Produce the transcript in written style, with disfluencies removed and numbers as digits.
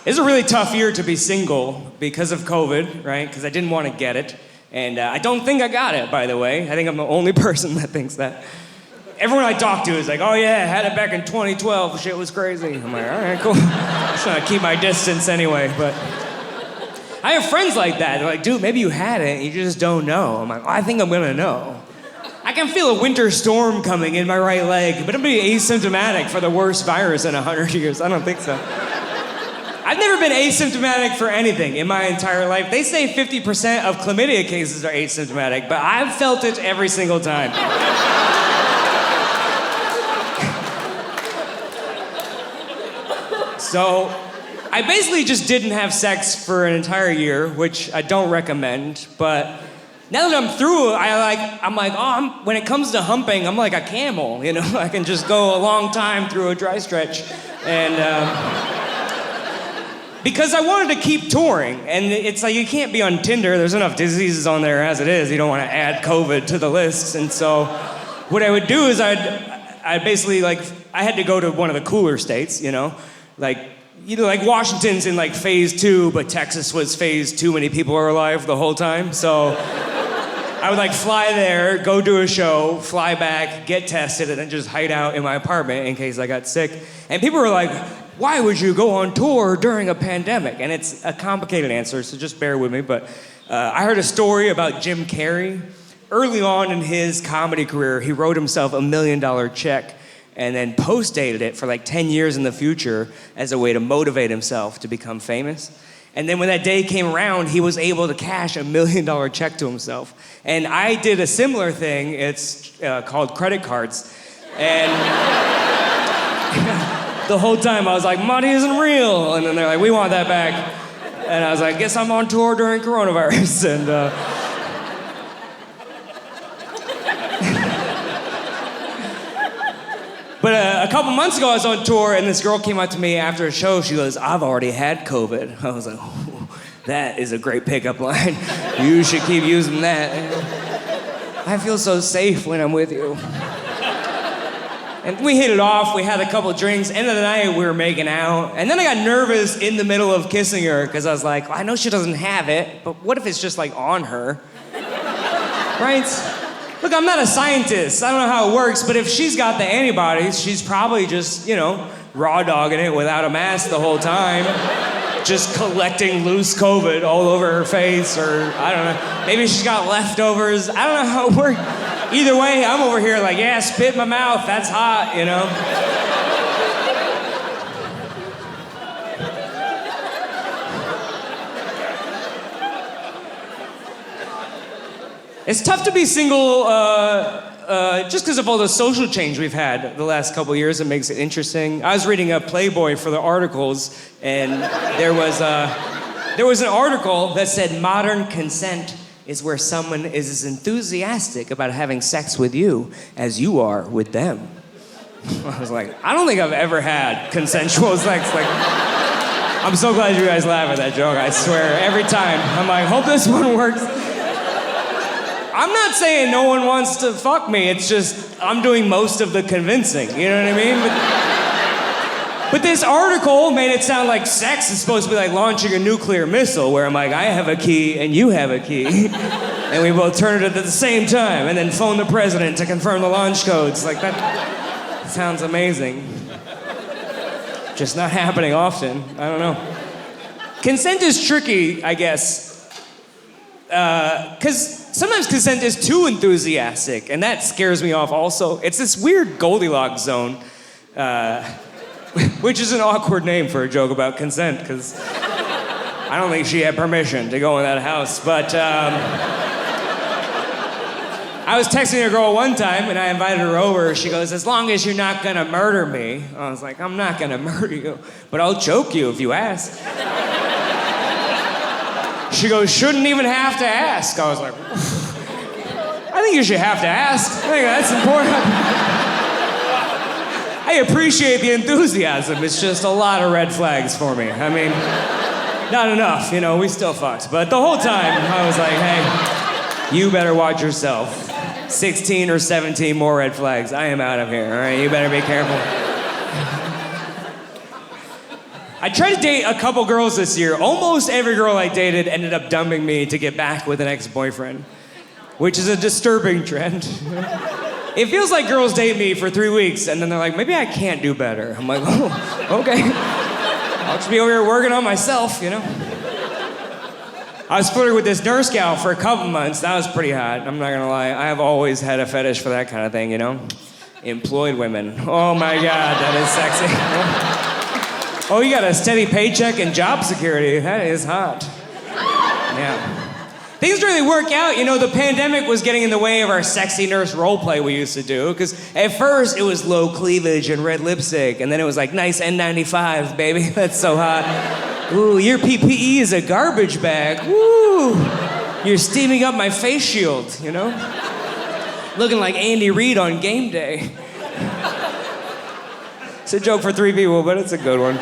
It's a really tough year to be single because of COVID, right? Because I didn't want to get it. And I don't think I got it, by the way. I think I'm the only person that thinks that. Everyone I talk to is like, oh yeah, I had it back in 2012. Shit was crazy. I'm like, all right, cool. I'm just trying to keep my distance anyway, but I have friends like that. They're like, dude, maybe you had it, you just don't know. I'm like, I think I'm gonna know. I can feel a winter storm coming in my right leg, but I'm gonna be asymptomatic for the worst virus in 100 years. I don't think so. I've never been asymptomatic for anything in my entire life. They say 50% of chlamydia cases are asymptomatic, but I've felt it every single time. So, I basically just didn't have sex for an entire year, which I don't recommend, but now that I'm through it, when it comes to humping, I'm like a camel, you know? I can just go a long time through a dry stretch, and because I wanted to keep touring, and it's like you can't be on Tinder. There's enough diseases on there as it is. You don't want to add COVID to the list. And so what I would do is I'd basically, like, I had to go to one of the cooler states, you know? Like Washington's in like phase 2, but Texas was phase too many people are alive the whole time. So I would like fly there, go do a show, fly back, get tested, and then just hide out in my apartment in case I got sick. And people were like, why would you go on tour during a pandemic? And it's a complicated answer, so just bear with me. But I heard a story about Jim Carrey. Early on in his comedy career, he wrote himself $1 million check and then post-dated it for like 10 years in the future as a way to motivate himself to become famous. And then when that day came around, he was able to cash $1 million check to himself. And I did a similar thing. It's called credit cards. And the whole time I was like, money isn't real. And then they're like, we want that back. And I was like, guess I'm on tour during coronavirus. And but a couple months ago I was on tour and this girl came up to me after a show. She goes, I've already had COVID. I was like, that is a great pickup line. You should keep using that. I feel so safe when I'm with you. And we hit it off, we had a couple drinks, end of the night we were making out, and then I got nervous in the middle of kissing her, because I was like, well, I know she doesn't have it, but what if it's just like on her? Right? Look, I'm not a scientist, I don't know how it works, but if she's got the antibodies, she's probably just, you know, raw dogging it without a mask the whole time, just collecting loose COVID all over her face, or I don't know, maybe she's got leftovers, I don't know how it works. Either way, I'm over here like, yeah, spit in my mouth, that's hot, you know? It's tough to be single just because of all the social change we've had the last couple years. It makes it interesting. I was reading a Playboy for the articles, and there was an article that said modern consent is where someone is as enthusiastic about having sex with you as you are with them. I was like, I don't think I've ever had consensual sex. Like, I'm so glad you guys laugh at that joke, I swear. Every time, I'm like, hope this one works. I'm not saying no one wants to fuck me, it's just, I'm doing most of the convincing, you know what I mean? But this article made it sound like sex is supposed to be like launching a nuclear missile, where I'm like, I have a key and you have a key, and we both turn it at the same time, and then phone the president to confirm the launch codes. Like, that sounds amazing. Just not happening often. I don't know. Consent is tricky, I guess, because sometimes consent is too enthusiastic, and that scares me off also. It's this weird Goldilocks zone, which is an awkward name for a joke about consent, because I don't think she had permission to go in that house. But I was texting a girl one time, and I invited her over. She goes, as long as you're not gonna murder me. I was like, I'm not gonna murder you, but I'll choke you if you ask. She goes, shouldn't even have to ask. I was like, I think you should have to ask. I think that's important. I appreciate the enthusiasm. It's just a lot of red flags for me. I mean, not enough, you know, we still fucked. But the whole time, I was like, hey, you better watch yourself. 16 or 17 more red flags. I am out of here, all right? You better be careful. I tried to date a couple girls this year. Almost every girl I dated ended up dumping me to get back with an ex-boyfriend, which is a disturbing trend. It feels like girls date me for 3 weeks and then they're like, maybe I can't do better. I'm like, oh, okay. I'll just be over here working on myself, you know? I was flirting with this nurse gal for a couple months. That was pretty hot, I'm not gonna lie. I have always had a fetish for that kind of thing, you know? Employed women. Oh my God, that is sexy. Oh, you got a steady paycheck and job security. That is hot. Yeah. Things really work out, you know, the pandemic was getting in the way of our sexy nurse role play we used to do, because at first it was low cleavage and red lipstick, and then it was like, nice N95, baby, that's so hot. Ooh, your PPE is a garbage bag. Woo! You're steaming up my face shield, you know? Looking like Andy Reid on game day. It's a joke for 3 people, but it's a good one.